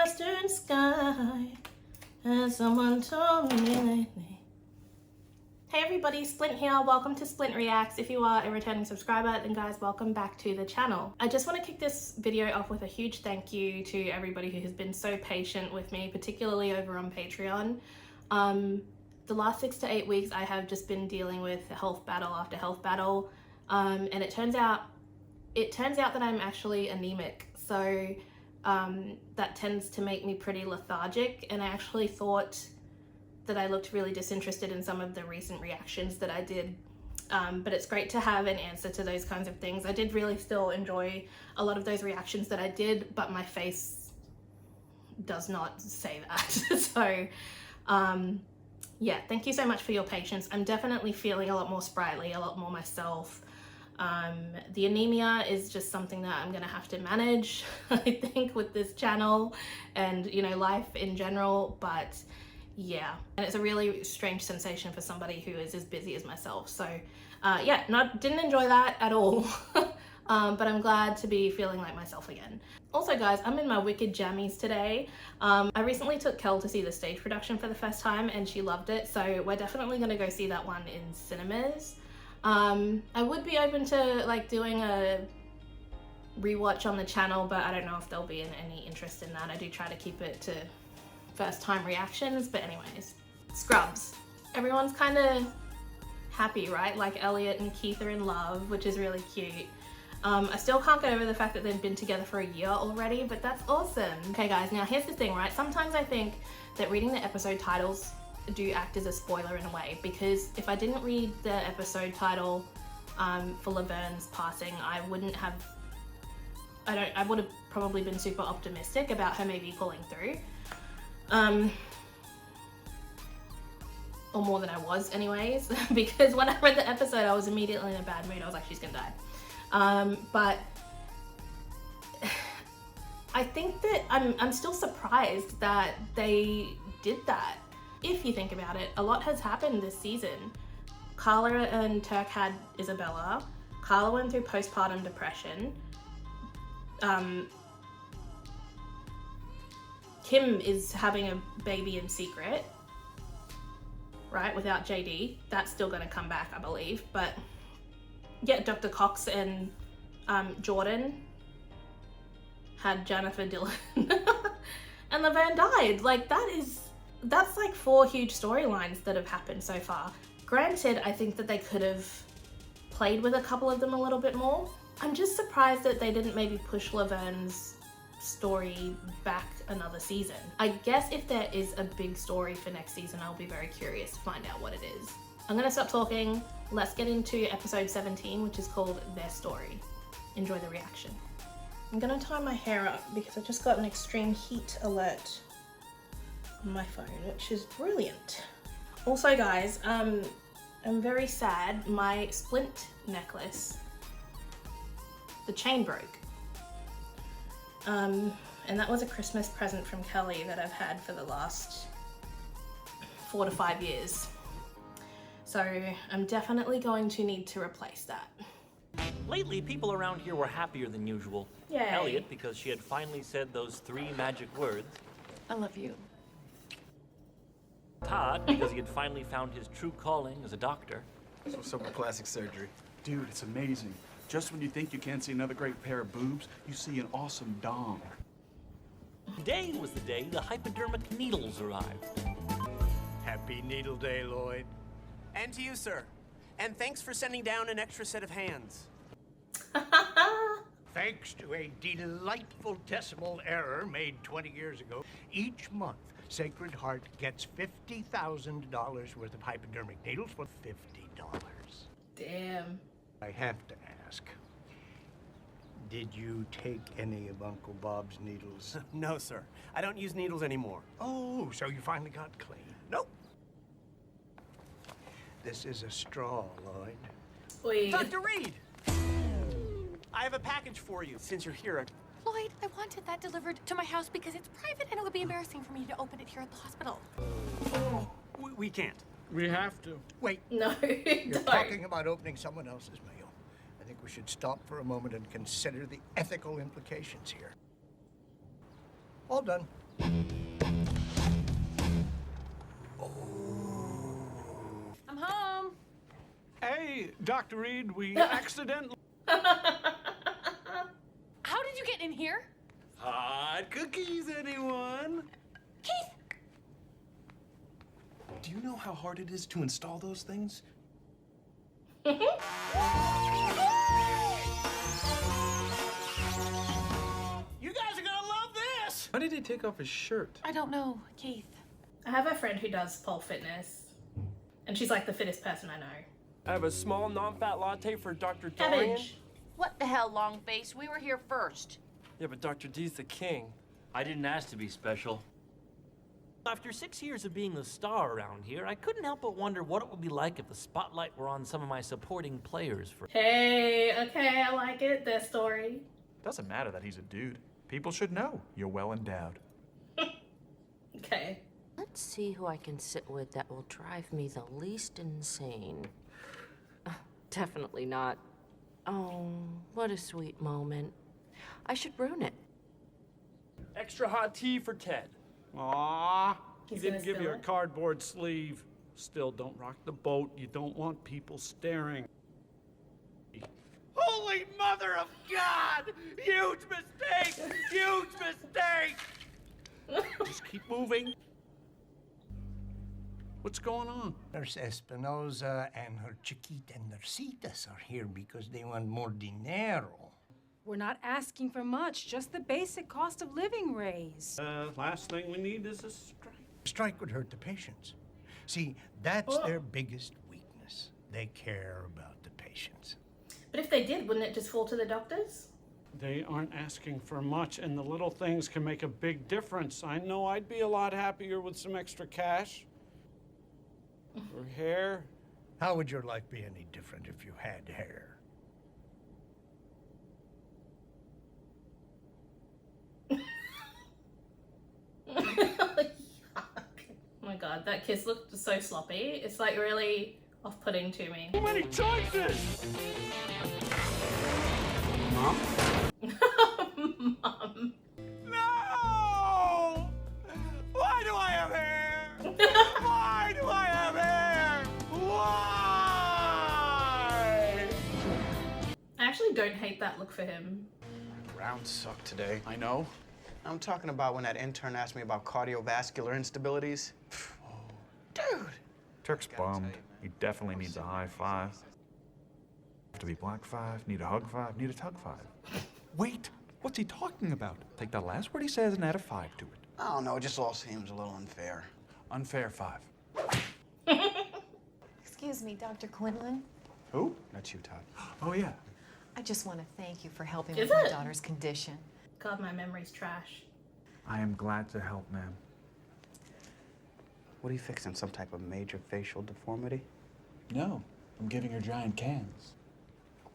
western sky, as someone told me lately. Hey everybody, Splint here. Welcome to Splint Reacts. If you are a returning subscriber, then guys, welcome back to the channel. I just want to kick this video off with a huge thank you to everybody who has been so patient with me, particularly over on Patreon. The last 6 to 8 weeks I have just been dealing with health battle after health battle, and it turns out that I'm actually anemic, so that tends to make me pretty lethargic, and I actually thought that I looked really disinterested in some of the recent reactions that I did, but it's great to have an answer to those kinds of things. I did really still enjoy a lot of those reactions that I did, but my face does not say that. So yeah, thank you so much for your patience. I'm definitely feeling a lot more sprightly, a lot more myself. The anemia is just something that I'm gonna have to manage, I think, with this channel and, you know, life in general, but yeah. And it's a really strange sensation for somebody who is as busy as myself. So yeah, didn't enjoy that at all. But I'm glad to be feeling like myself again. Also guys, I'm in my wicked jammies today. I recently took Kel to see the stage production for the first time and she loved it, so we're definitely gonna go see that one in cinemas. I would be open to like doing a rewatch on the channel, but I don't know if there'll be any interest in that. I do try to keep it to first time reactions, but anyways. Scrubs. Everyone's kind of happy, right? Like Elliot and Keith are in love, which is really cute. I still can't get over the fact that they've been together for a year already, but that's awesome. Okay guys, now here's the thing, right? Sometimes I think that reading the episode titles do act as a spoiler in a way, because if I didn't read the episode title for Laverne's passing, I would have probably been super optimistic about her maybe pulling through. Or more than I was anyways, because when I read the episode I was immediately in a bad mood. I was like, she's gonna die. But I think that I'm still surprised that they did that. If you think about it, a lot has happened this season. Carla and Turk had Isabella. Carla went through postpartum depression. Kim is having a baby in secret, right, without JD. That's still gonna come back, I believe. But yeah, Dr. Cox and Jordan had Jennifer Dillon and Laverne died. Like that's like 4 huge storylines that have happened so far. Granted, I think that they could have played with a couple of them a little bit more. I'm just surprised that they didn't maybe push Laverne's story back another season. I guess if there is a big story for next season, I'll be very curious to find out what it is. I'm gonna stop talking. Let's get into episode 17, which is called Their Story. Enjoy the reaction. I'm gonna tie my hair up because I just got an extreme heat alert on my phone, which is brilliant. Also guys, I'm very sad. My Splint necklace, the chain broke. And that was a Christmas present from Kelly that I've had for the last 4 to 5 years. So I'm definitely going to need to replace that. Lately, people around here were happier than usual. Yay. Elliot, because she had finally said those 3 magic words. I love you. Todd, because he had finally found his true calling as a doctor. So what's up with plastic surgery? Dude, it's amazing. Just when you think you can't see another great pair of boobs, you see an awesome dong. Today was the day the hypodermic needles arrived. Happy Needle Day, Lloyd. And to you, sir. And thanks for sending down an extra set of hands. Thanks to a delightful decimal error made 20 years ago, each month Sacred Heart gets $50,000 worth of hypodermic needles for $50. Damn. I have to ask, did you take any of Uncle Bob's needles? No, sir. I don't use needles anymore. Oh, so you finally got clean. Nope. This is a straw, Lloyd. Wait. Dr. Reed! I have a package for you, since you're here. Lloyd, I wanted that delivered to my house because it's private and it would be embarrassing for me to open it here at the hospital. We can't. We have to. Wait, No, you're don't. talking about opening someone else's mail. I think we should stop for a moment and consider the ethical implications here. All done. I'm home. Hey, Dr. Reed, we accidentally... How did you get in here? Hot cookies, anyone? Keith! Do you know how hard it is to install those things? You guys are gonna love this! Why did he take off his shirt? I don't know, Keith. I have a friend who does pole fitness, and she's like the fittest person I know. I have a small non-fat latte for Dr. Dorian. Cabbage. What the hell, Longface? We were here first. Yeah, but Dr. D's the king. I didn't ask to be special. After 6 years of being the star around here, I couldn't help but wonder what it would be like if the spotlight were on some of my supporting players for... Hey, okay, I like it. Their story. Doesn't matter that he's a dude. People should know you're well endowed. Okay. Let's see who I can sit with that will drive me the least insane. Definitely not. Oh, what a sweet moment. I should ruin it. Extra hot tea for Ted. Aww. He's He didn't gonna give you spill a it? cardboard sleeve. Still, don't rock the boat. You don't want people staring. Holy mother of God! Huge mistake! Huge mistake! Just keep moving. What's going on? Nurse Espinosa and her chiquita Nercitas are here because they want more dinero. We're not asking for much, just the basic cost of living raise. Last thing we need is a strike. Strike would hurt the patients. See, that's their biggest weakness. They care about the patients. But if they did, wouldn't it just fall to the doctors? They aren't asking for much, and the little things can make a big difference. I know I'd be a lot happier with some extra cash. For hair. How would your life be any different if you had hair? Oh my god, that kiss looked so sloppy. It's like really off-putting to me. Too many choices! Mom? Mom. No! Why do I have hair? Why do I have hair? Why? I actually don't hate that look for him. Round sucked today. I know. I'm talking about when that intern asked me about cardiovascular instabilities. Dude! Turk's bummed. He definitely needs a high five. Have to be black five, need a hug five, need a tug five. Wait, what's he talking about? Take that last word he says and add a 5 to it. I don't know, it just all seems a little unfair. Unfair 5. Excuse me, Dr. Quinlan. Who? That's you, Todd. Oh, yeah. I just want to thank you for helping Is with my it? daughter's condition. God, my memory's trash. I am glad to help, ma'am. What are you fixing? Some type of major facial deformity? No, I'm giving her giant cans.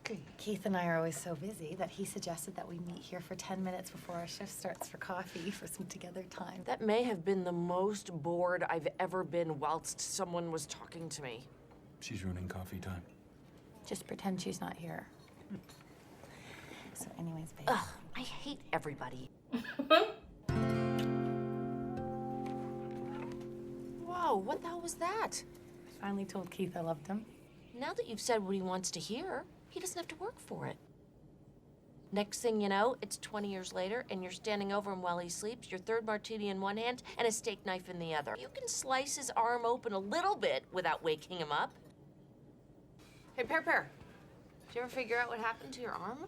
Okay. Keith and I are always so busy that he suggested that we meet here for 10 minutes before our shift starts for coffee for some together time. That may have been the most bored I've ever been whilst someone was talking to me. She's ruining coffee time. Just pretend she's not here. So anyways, babe. Ugh, I hate everybody. Whoa, what the hell was that? I finally told Keith I loved him. Now that you've said what he wants to hear, he doesn't have to work for it. Next thing you know, it's 20 years later, and you're standing over him while he sleeps, your third martini in one hand and a steak knife in the other. You can slice his arm open a little bit without waking him up. Hey, Pear, did you ever figure out what happened to your arm?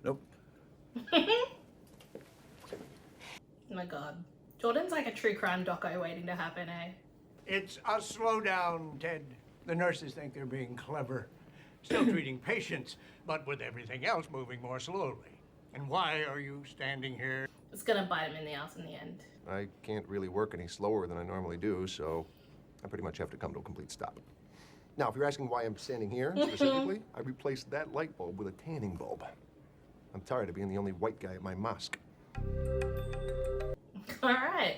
Nope. Oh my god. Jordan's like a true crime doco waiting to happen, eh? It's a slowdown, Ted. The nurses think they're being clever. Still treating patients, but with everything else moving more slowly. And why are you standing here? It's gonna bite him in the ass in the end. I can't really work any slower than I normally do, so I pretty much have to come to a complete stop. Now, if you're asking why I'm standing here specifically, I replaced that light bulb with a tanning bulb. I'm tired of being the only white guy at my mosque. All right.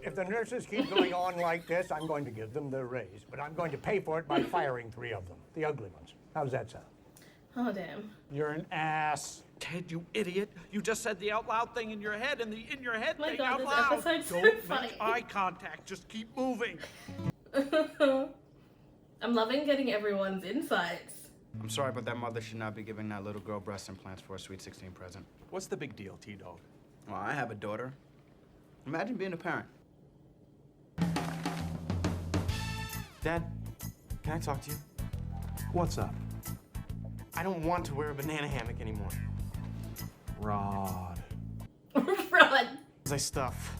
If the nurses keep going on like this, I'm going to give them their raise, but I'm going to pay for it by firing 3 of them, the ugly ones. How does that sound? Oh, damn. You're an ass. Ted, you idiot. You just said the out loud thing in your head and the in your head My thing God, out this loud. episode's so Don't funny. make eye contact. Just keep moving. I'm loving getting everyone's insights. I'm sorry, but that mother should not be giving that little girl breast implants for a Sweet 16 present. What's the big deal, T-Dog? Well, I have a daughter. Imagine being a parent. Dad, can I talk to you? What's up? I don't want to wear a banana hammock anymore. Rod. Run. I stuff.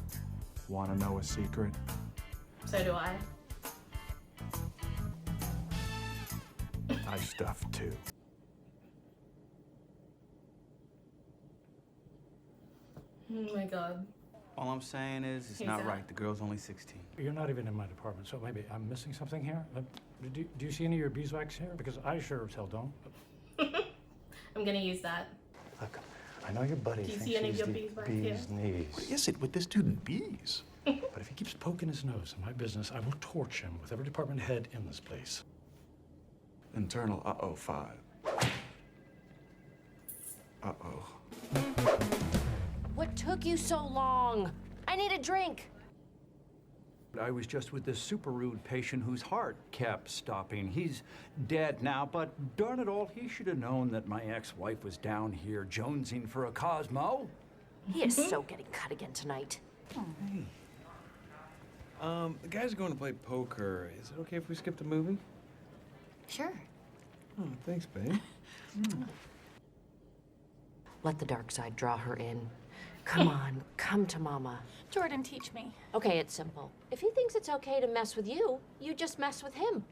Wanna know a secret? So do I. I stuff too. Oh my God. All I'm saying is, it's He's not out. right. The girl's only 16. You're not even in my department, so maybe I'm missing something here. Do you see any of your beeswax here? Because I sure as hell don't. I'm gonna use that. Look, I know your buddy Do you thinks see any of he's your the beeswax bee's here? knees. What is it with this dude and bees? But if he keeps poking his nose in my business, I will torch him with every department head in this place. Internal uh-oh 5. Uh-oh. What took you so long? I need a drink. I was just with this super rude patient whose heart kept stopping. He's dead now, but darn it all, he should have known that my ex-wife was down here jonesing for a Cosmo. He is so getting cut again tonight. The guys are going to play poker. Is it okay if we skip the movie? Sure. Oh, thanks, babe. Let the dark side draw her in. Come on, come to Mama. Jordan, teach me. Okay, it's simple. If he thinks it's okay to mess with you, you just mess with him.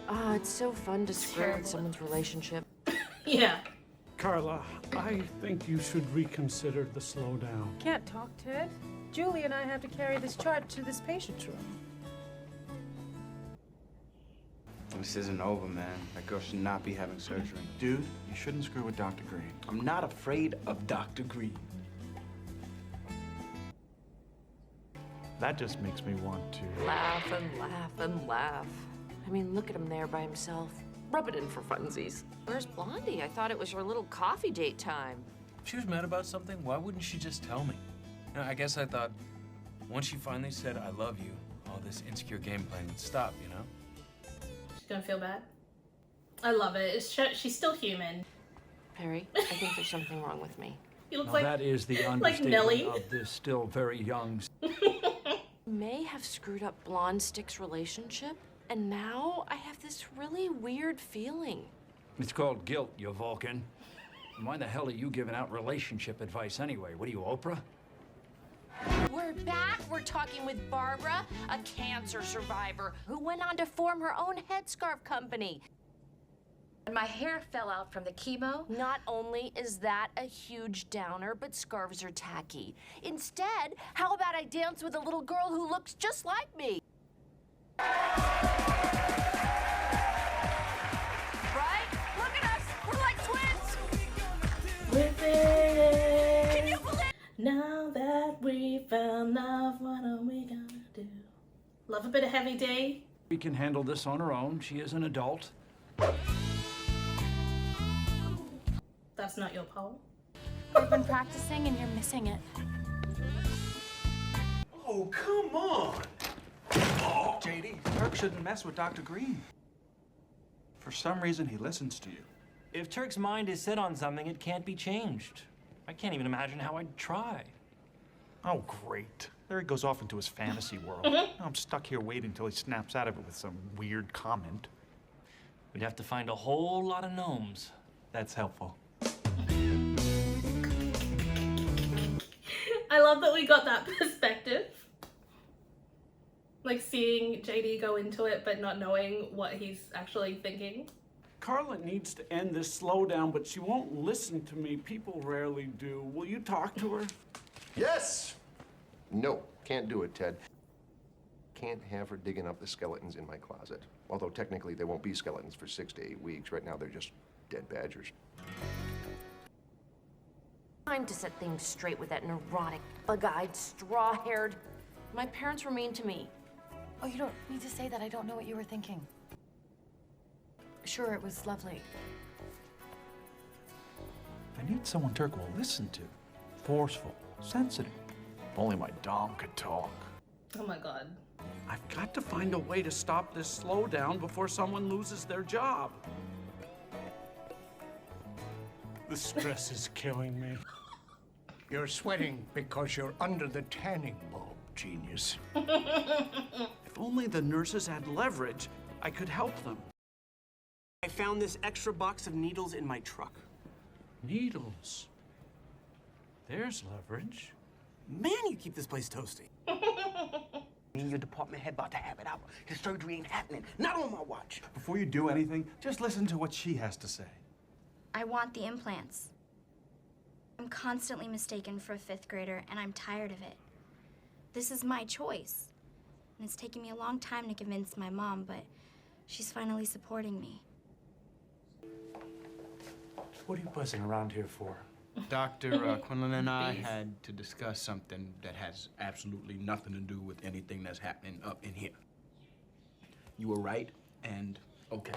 Oh, it's so fun to screw with someone's relationship. Yeah. Carla, I think you should reconsider the slowdown. Can't talk, Ted. Julie and I have to carry this chart to this patient's room. This isn't over, man. That girl should not be having surgery. Dude, you shouldn't screw with Dr. Green. I'm not afraid of Dr. Green. That just makes me want to... Laugh and laugh and laugh. I mean, look at him there by himself. Rub it in for funsies. Where's Blondie? I thought it was her little coffee date time. If she was mad about something, why wouldn't she just tell me? You know, I guess I thought once she finally said, I love you, all this insecure game playing would stop, you know? She's gonna feel bad. I love it. She's still human. Perry, I think there's something wrong with me. He looks Now, like that is the like understatement Nelly. of this still very young... May have screwed up Blonde Stick's relationship, and now I have this really weird feeling. It's called guilt, you Vulcan. And why the hell are you giving out relationship advice anyway? What are you, Oprah? We're back. We're talking with Barbara, a cancer survivor who went on to form her own headscarf company. And my hair fell out from the chemo. Not only is that a huge downer, but scarves are tacky. Instead, how about I dance with a little girl who looks just like me? Right? Look at us. We're like twins. With it. Can you believe? Now that we found love, what are we gonna do? Love a bit of Heavy D. We can handle this on her own. She is an adult. That's not your pole. We've been practicing and you're missing it. Oh, come on! JD, Turk shouldn't mess with Dr. Green. For some reason, he listens to you. If Turk's mind is set on something, it can't be changed. I can't even imagine how I'd try. Oh, great. There he goes off into his fantasy world. I'm stuck here waiting till he snaps out of it with some weird comment. We'd have to find a whole lot of gnomes. That's helpful. I love that we got that perspective. Like seeing JD go into it, but not knowing what he's actually thinking. Carla needs to end this slowdown, but she won't listen to me. People rarely do. Will you talk to her? Yes! No, can't do it, Ted. Can't have her digging up the skeletons in my closet. Although technically they won't be skeletons for 6 to 8 weeks. Right now they're just dead badgers. Time to set things straight with that neurotic, bug-eyed, straw-haired. My parents were mean to me. Oh, you don't need to say that. I don't know what you were thinking. Sure, it was lovely. I need someone Turk will listen to. Forceful, sensitive. If only my Dom could talk. Oh my god. I've got to find a way to stop this slowdown before someone loses their job. The stress is killing me. You're sweating because you're under the tanning bulb, genius. If only the nurses had leverage, I could help them. I found this extra box of needles in my truck. Needles. There's leverage. Man, you keep this place toasty. Me and your department head about to have it out. His surgery ain't happening. Not on my watch. Before you do anything, just listen to what she has to say. I want the implants. I'm constantly mistaken for a 5th grader, and I'm tired of it. This is my choice. And it's taken me a long time to convince my mom, but she's finally supporting me. What are you buzzing around here for? Dr. Quinlan and I had to discuss something that has absolutely nothing to do with anything that's happening up in here. You were right, and okay.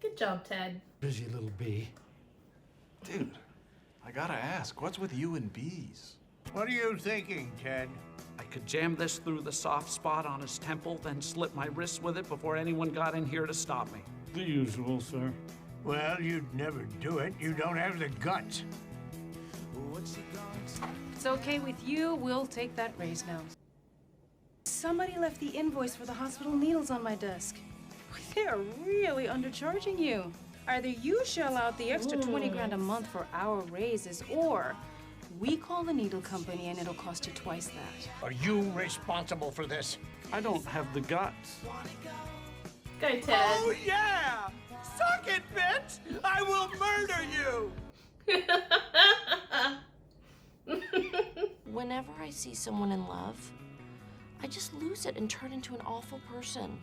Good job, Ted. Busy little bee. Dude, I gotta ask, what's with you and bees? What are you thinking, Ted? I could jam this through the soft spot on his temple, then slit my wrists with it before anyone got in here to stop me. The usual, sir. Well, you'd never do it. You don't have the guts. It's okay with you. We'll take that raise now. Somebody left the invoice for the hospital needles on my desk. They are really undercharging you. Either you shell out the extra 20 grand a month for our raises, or we call the needle company and it'll cost you twice that. Are you responsible for this? I don't have the guts. Go, Ted. Oh, yeah! Suck it, bitch! I will murder you! Whenever I see someone in love, I just lose it and turn into an awful person.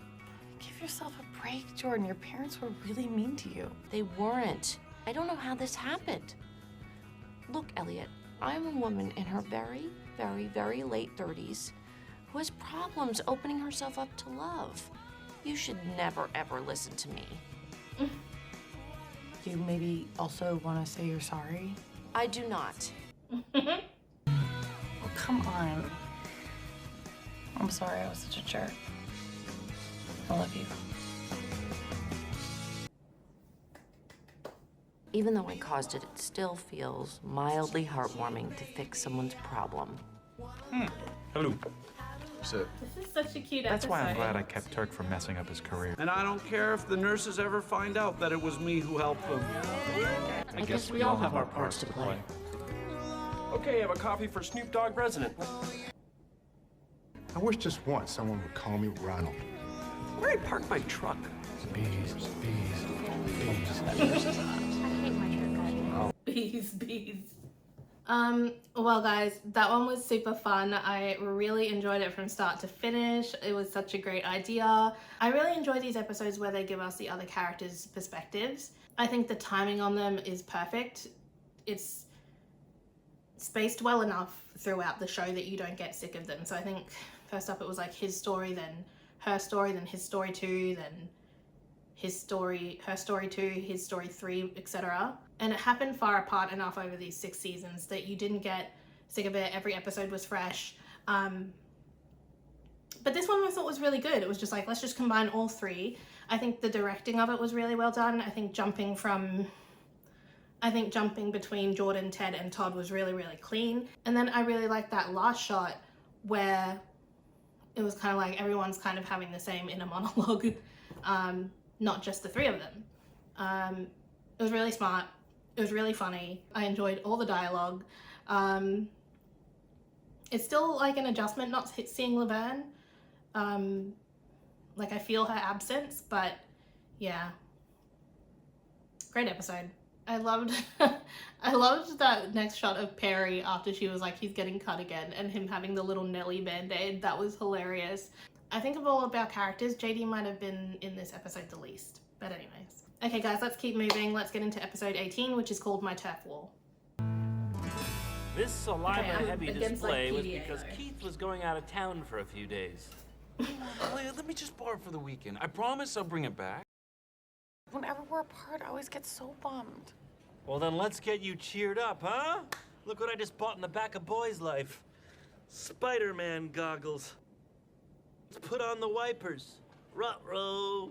Give yourself a break, Jordan. Your parents were really mean to you. They weren't. I don't know how this happened. Look, Elliot, I'm a woman in her very, very, very late 30s who has problems opening herself up to love. You should never, ever listen to me. You maybe also want to say you're sorry? I do not. Oh, come on. I'm sorry I was such a jerk. I love you. Even though I caused it, it still feels mildly heartwarming to fix someone's problem. Hello. This is such a cute That's episode. why I'm glad I kept Turk from messing up his career. And I don't care if the nurses ever find out that it was me who helped them. I guess we all have our parts to play. Okay, have a coffee for Snoop Dogg president. I wish just once someone would call me Ronald. Where I parked my truck? Bees. Bees. Well guys, that one was super fun. I really enjoyed it from start to finish. It was such a great idea. I really enjoy these episodes where they give us the other characters' perspectives. I think the timing on them is perfect. It's spaced well enough throughout the show that you don't get sick of them. So I think first up it was like his story, then her story, then his story 2, then his story, her story 2, his story 3, etc. And it happened far apart enough over these 6 seasons that you didn't get sick of it. Every episode was fresh. But this one I thought was really good. It was just like, let's just combine all 3. I think the directing of it was really well done. I think jumping between Jordan, Ted, and Todd was really, really clean. And then I really liked that last shot where it was kind of like everyone's kind of having the same inner monologue, not just the 3 of them. It was really smart. It was really funny. I enjoyed all the dialogue. It's still like an adjustment not seeing Laverne. Like I feel her absence, but yeah. Great episode. I loved that next shot of Perry after she was like, he's getting cut again, and him having the little Nelly band-aid. That was hilarious. I think of all of our characters, JD might have been in this episode the least. But anyways. Okay guys, let's keep moving. Let's get into episode 18, which is called My Turf War. This saliva-heavy against, display like, was PDA, because though. Keith was going out of town for a few days. Elliot, let me just borrow it for the weekend. I promise I'll bring it back. Whenever we're apart, I always get so bummed. Well, then let's get you cheered up, huh? Look what I just bought in the back of Boy's Life. Spider-Man goggles. Let's put on the wipers. Ruh-roh.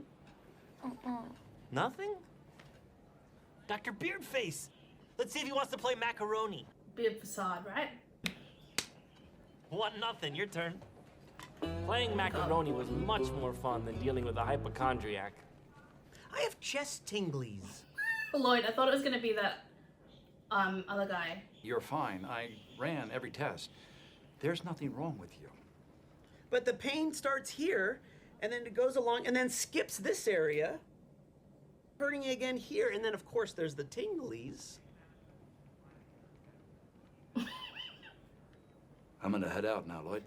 Nothing? Dr. Beardface. Let's see if he wants to play macaroni. Beard facade, right? 1-0, your turn. Playing macaroni was much more fun than dealing with a hypochondriac. I have chest tinglies. Lloyd, I thought it was gonna be that other guy. You're fine. I ran every test. There's nothing wrong with you. But the pain starts here, and then it goes along, and then skips this area, hurting again here, and then of course there's the tinglies. I'm gonna head out now, Lloyd.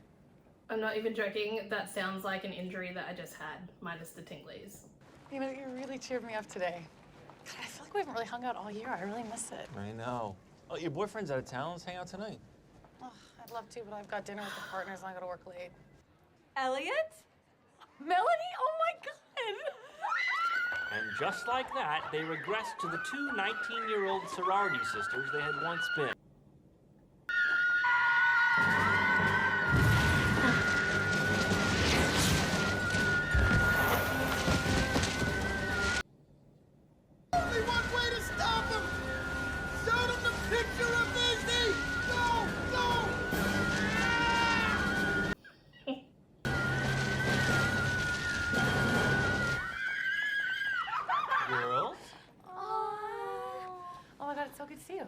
I'm not even joking. That sounds like an injury that I just had, minus the tinglies. You know, you really cheered me up today. God, I feel like we haven't really hung out all year. I really miss it. I know. Oh, your boyfriend's out of town. Let's hang out tonight. Oh, I'd love to, but I've got dinner with the partners and I gotta work late. Elliot? Melanie? Oh my God! And just like that, they regressed to the two 19-year-old sorority sisters they had once been. Only one way to stop them! Show them the picture of Disney! No! No! Girls? Oh my God, it's so good to see you.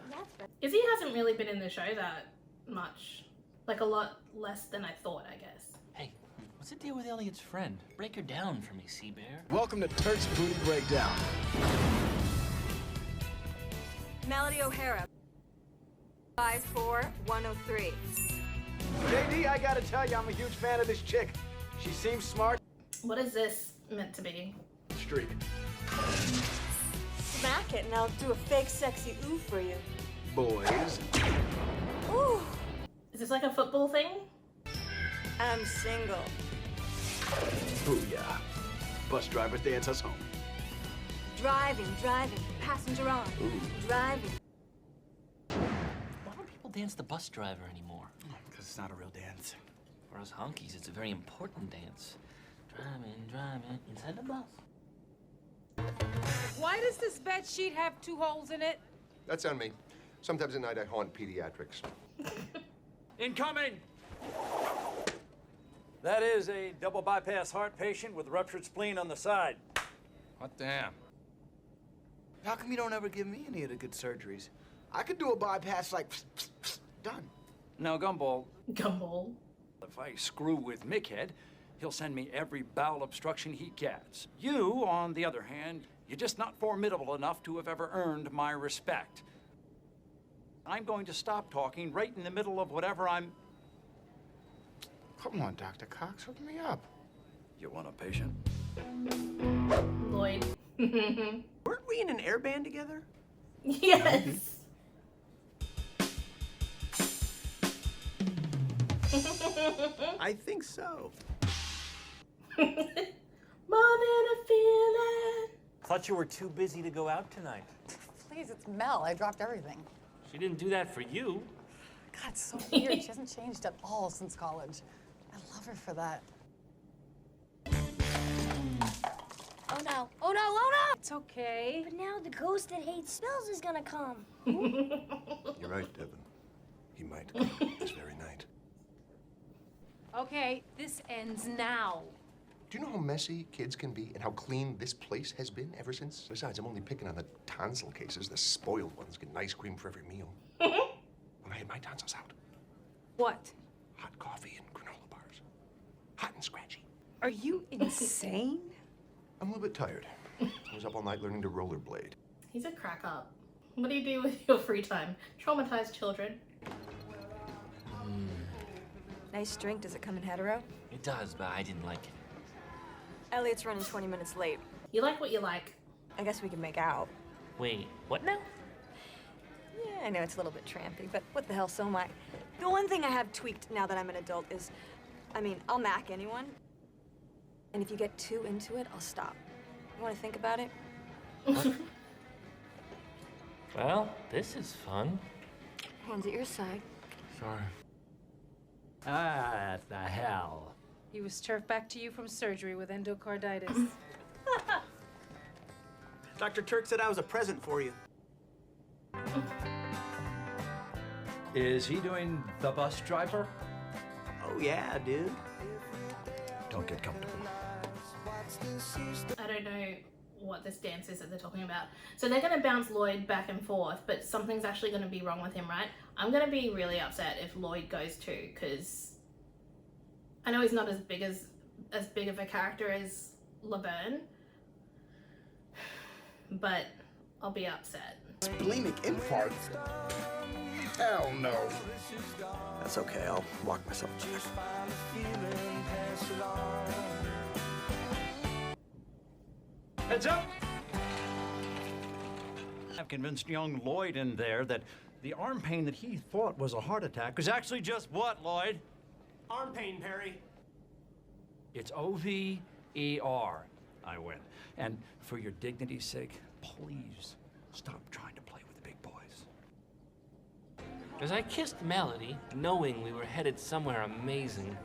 Izzy hasn't really been in the show that much. Like a lot less than I thought, I guess. Hey, what's the deal with Elliot's friend? Break her down for me, Sea Bear. Welcome to Turk's Booty Breakdown. Melody O'Hara. 54103. JD, I gotta tell you, I'm a huge fan of this chick. She seems smart. What is this meant to be? Streak. Smack it and I'll do a fake sexy ooh for you. Boys. Ooh. Is this like a football thing? I'm single. Booyah. Bus driver dance us home. Driving, passenger on. Ooh. Driving. Why don't people dance the bus driver anymore? Because it's not a real dance. For us honkies, it's a very important dance. Driving, inside the bus. Why does this bed sheet have 2 holes in it? That's on me. Sometimes at night I haunt pediatrics. Incoming! That is a double bypass heart patient with ruptured spleen on the side. What the hell? How come you don't ever give me any of the good surgeries? I could do a bypass like done. Now, Gumball. Gumball. If I screw with Mickhead, he'll send me every bowel obstruction he gets. You, on the other hand, you're just not formidable enough to have ever earned my respect. I'm going to stop talking right in the middle of whatever I'm... Come on, Dr. Cox, hook me up. You want a patient? Lloyd. Weren't we in an air band together? Yes. I think so. More than a feeling. Thought you were too busy to go out tonight. Please, it's Mel. I dropped everything. She didn't do that for you. God, it's so weird. She hasn't changed at all since college. I love her for that. Oh no, oh no, oh no! It's okay. But now the ghost that hates spells is gonna come. You're right, Devin. He might come this very night. Okay, this ends now. Do you know how messy kids can be and how clean this place has been ever since? Besides, I'm only picking on the tonsil cases. The spoiled ones getting ice cream for every meal. When I had my tonsils out, What? hot coffee and granola bars. Hot and scratchy. Are you insane? I'm a little bit tired. I was up all night learning to rollerblade. He's a crack up. What do you do with your free time? Traumatize children. Nice drink. Does it come in hetero? It does, but I didn't like it. Elliot's running 20 minutes late. You like what you like. I guess we can make out. Wait, what now? Yeah, I know it's a little bit trampy, but what the hell, so am I. The one thing I have tweaked now that I'm an adult is, I'll mac anyone. And if you get too into it, I'll stop. You want to think about it? Well, this is fun. Hands at your side. Sorry. Ah, the hell. He was turfed back to you from surgery with endocarditis. Dr. Turk said I was a present for you. Is he doing the bus driver? Oh, yeah, dude. Don't get comfortable. I don't know what this dance is that they're talking about. So they're going to bounce Lloyd back and forth, but something's actually going to be wrong with him, right? I'm going to be really upset if Lloyd goes too, because I know he's not as big of a character as Laverne, but I'll be upset. Bulimic infarct? Hell no. That's okay, I'll walk myself back. Heads up! I've convinced young Lloyd in there that the arm pain that he thought was a heart attack was actually just what, Lloyd? Arm pain, Perry. It's O-V-E-R. I win. And for your dignity's sake, please stop trying to play with the big boys. As I kissed Melody, knowing we were headed somewhere amazing.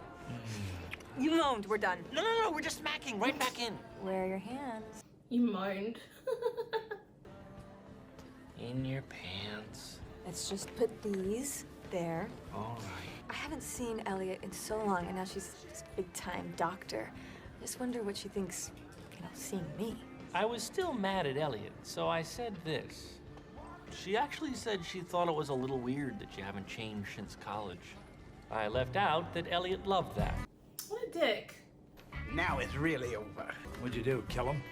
You moaned. We're done. No, we're just smacking right back in. Where are your hands? You moaned. In your pants. Let's just put these there. All right. I haven't seen Elliot in so long, and now she's this big-time doctor. I just wonder what she thinks, seeing me. I was still mad at Elliot, so I said this. She actually said she thought it was a little weird that you haven't changed since college. I left out that Elliot loved that. What a dick. Now it's really over. What'd you do, kill him?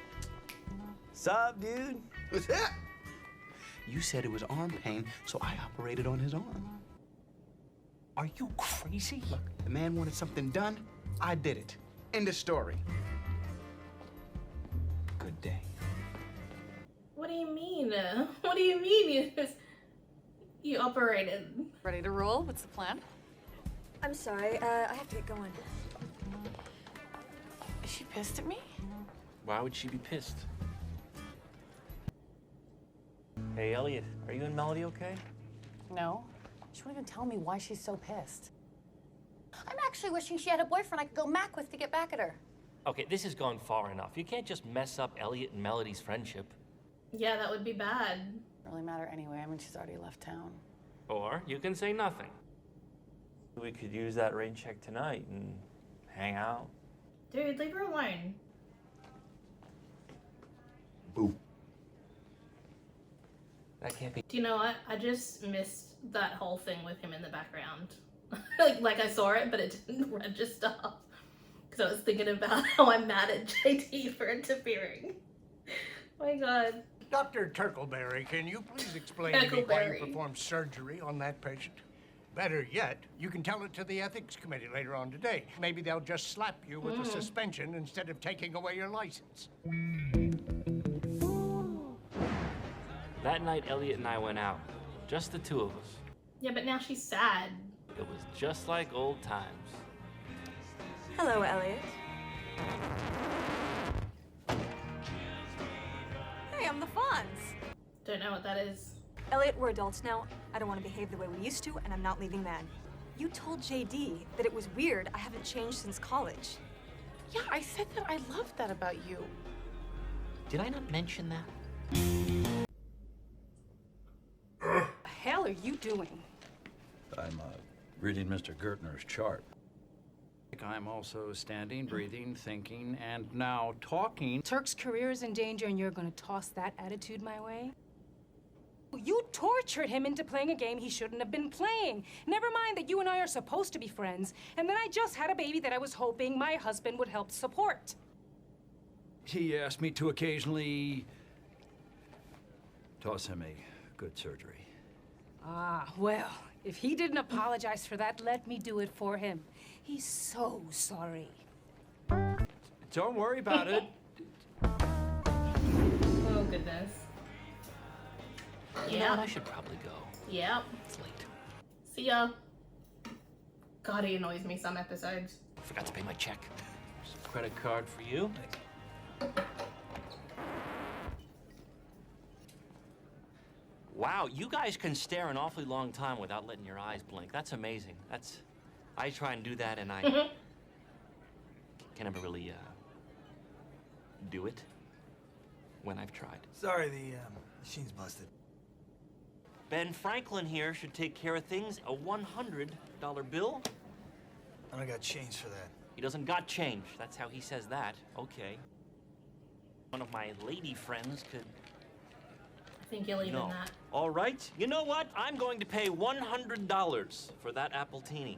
Sup, dude? What's that? You said it was arm pain, so I operated on his arm. Are you crazy? Look, the man wanted something done. I did it. End of story. Good day. What do you mean? What do you mean you operated? Ready to roll? What's the plan? I'm sorry, I have to get going. Is she pissed at me? Why would she be pissed? Hey, Elliot, are you and Melody okay? No. She won't even tell me why she's so pissed. I'm actually wishing she had a boyfriend I could go mac with to get back at her. Okay, this has gone far enough. You can't just mess up Elliot and Melody's friendship. Yeah, that would be bad. Doesn't really matter anyway. I mean, she's already left town. Or you can say nothing. We could use that rain check tonight and hang out. Dude, leave her alone. Boo. That can't be. Do you know what? I just missed that whole thing with him in the background. like I saw it, but it didn't register. Because I was thinking about how I'm mad at JD for interfering. Oh my god. Dr. Turkleberry, can you please explain to me why you performed surgery on that patient? Better yet, you can tell it to the ethics committee later on today. Maybe they'll just slap you with a suspension instead of taking away your license. That night, Elliot and I went out. Just the two of us. Yeah, but now she's sad. It was just like old times. Hello, Elliot. Hey, I'm the Fonz. Don't know what that is. Elliot, we're adults now. I don't want to behave the way we used to, and I'm not leaving mad. You told JD that it was weird I haven't changed since college. Yeah, I said that I loved that about you. Did I not mention that? What the hell are you doing? I'm reading Mr. Gertner's chart. I'm also standing, breathing, thinking, and now talking. Turk's career is in danger and you're gonna toss that attitude my way? You tortured him into playing a game he shouldn't have been playing. Never mind that you and I are supposed to be friends, and then I just had a baby that I was hoping my husband would help support. He asked me to occasionally toss him a good surgery. Ah, well, if he didn't apologize for that, let me do it for him. He's so sorry. Don't worry about it. Oh, goodness. You know what? I should probably go. Yep. It's late. See ya. God, he annoys me some episodes. Forgot to pay my check. Here's a credit card for you. Wow, you guys can stare an awfully long time without letting your eyes blink. That's amazing. I try and do that, and I can never really do it when I've tried. Sorry, the machine's busted. Ben Franklin here should take care of things. A $100 bill? I don't got change for that. He doesn't got change. That's how he says that. Okay. One of my lady friends could... I think you're leaving that. All right. You know what? I'm going to pay $100 for that Appletini.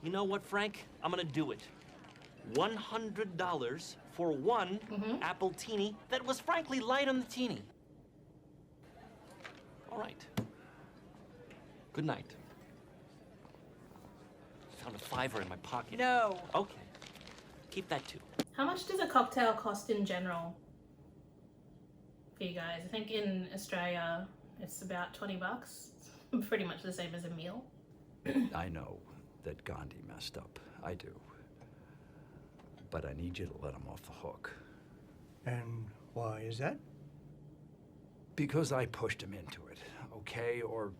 You know what, Frank? I'm going to do it. $100 for one Appletini that was frankly light on the teeny. All right. Good night. Found a $5 in my pocket. No. Okay. Keep that too. How much does a cocktail cost in general for you guys? I think in Australia it's about 20 bucks. Pretty much the same as a meal. I know that Gandhi messed up. I do. But I need you to let him off the hook. And why is that? Because I pushed him into it, okay? Or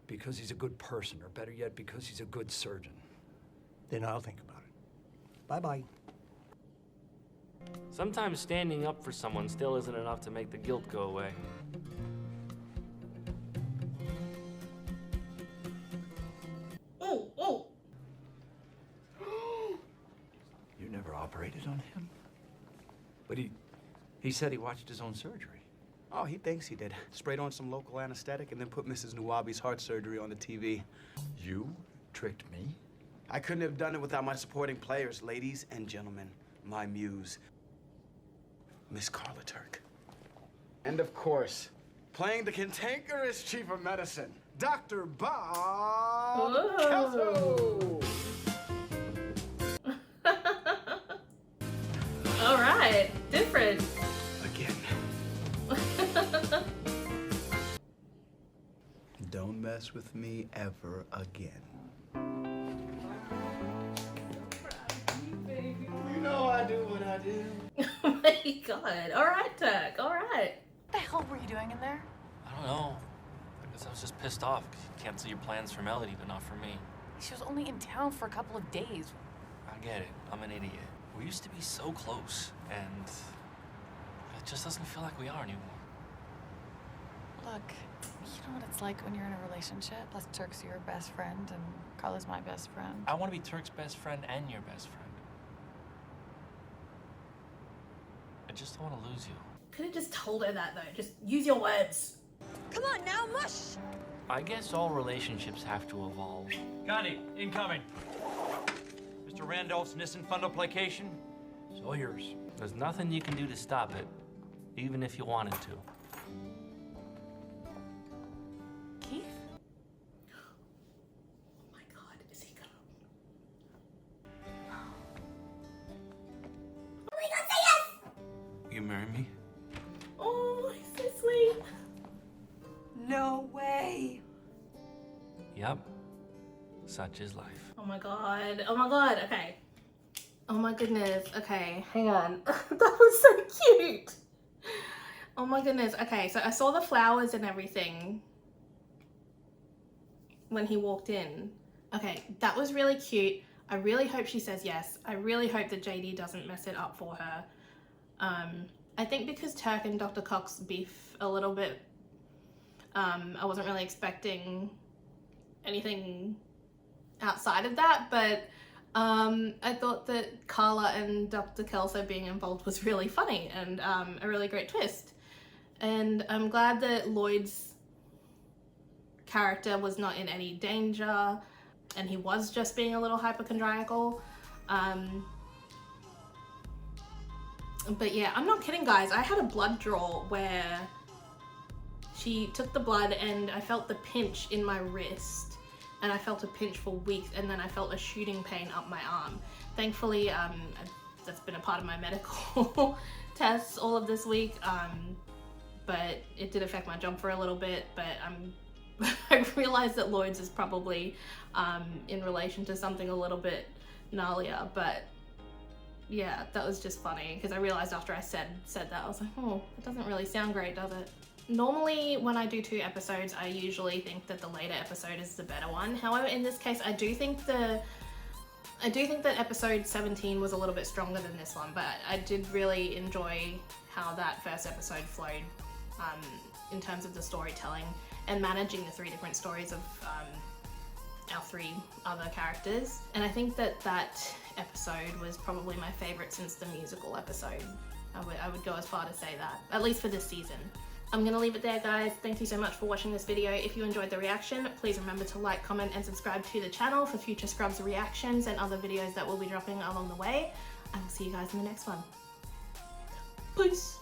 because he's a good person, or better yet, because he's a good surgeon. Then I'll think about it. Bye-bye. Sometimes standing up for someone still isn't enough to make the guilt go away. Oh, oh. You never operated on him? But he said he watched his own surgery. Oh, he thinks he did. Sprayed on some local anesthetic and then put Mrs. Nuwabi's heart surgery on the TV. You tricked me? I couldn't have done it without my supporting players, ladies and gentlemen. My muse, Miss Carla Turk. And of course, playing the cantankerous chief of medicine, Dr. Bob Kelso. All right, different. Again. Don't mess with me ever again. You know I do what I do. Oh my god. All right, Turk. All right. What the hell were you doing in there? I don't know. I guess I was just pissed off because you canceled your plans for Melody, but not for me. She was only in town for a couple of days. I get it. I'm an idiot. We used to be so close, and it just doesn't feel like we are anymore. Look, you know what it's like when you're in a relationship. Plus, Turk's your best friend, and Carla's my best friend. I want to be Turk's best friend and your best friend. I just don't want to lose you. Could have just told her that though. Just use your words. Come on now, mush! I guess all relationships have to evolve. Gandhi, incoming. Mr. Randolph's Nissan fundoplication is all yours. There's nothing you can do to stop it, even if you wanted to. Keith? Oh my god, is he gonna... Oh my god, say yes! You marry me? Oh, he's so sweet. No way. Yep. Such is life. Oh my god. Oh my god. Okay. Oh my goodness. Okay, hang on. That was so cute. Oh my goodness. Okay, so I saw the flowers and everything when he walked in. Okay, that was really cute. I really hope she says yes. I really hope that JD doesn't mess it up for her. I think because Turk and Dr. Cox beef a little bit, I wasn't really expecting anything outside of that, but I thought that Carla and Dr. Kelso being involved was really funny and a really great twist. And I'm glad that Lloyd's character was not in any danger and he was just being a little hypochondriacal. But yeah, I'm not kidding, guys. I had a blood draw where she took the blood and I felt the pinch in my wrist. And I felt a pinch for weeks, and then I felt a shooting pain up my arm. Thankfully, that's been a part of my medical tests all of this week, but it did affect my job for a little bit, but I realized that Lloyd's is probably in relation to something a little bit gnarlier, but yeah, that was just funny, because I realized after I said that, I was like, oh, it doesn't really sound great, does it? Normally when I do 2 episodes, I usually think that the later episode is the better one. However, in this case, I do think that episode 17 was a little bit stronger than this one, but I did really enjoy how that first episode flowed in terms of the storytelling and managing the 3 different stories of our 3 other characters. And I think that episode was probably my favorite since the musical episode. I would go as far to say that, at least for this season. I'm gonna leave it there, guys. Thank you so much for watching this video. If you enjoyed the reaction, please remember to like, comment, and subscribe to the channel for future Scrubs reactions and other videos that will be dropping along the way. I will see you guys in the next one. Peace!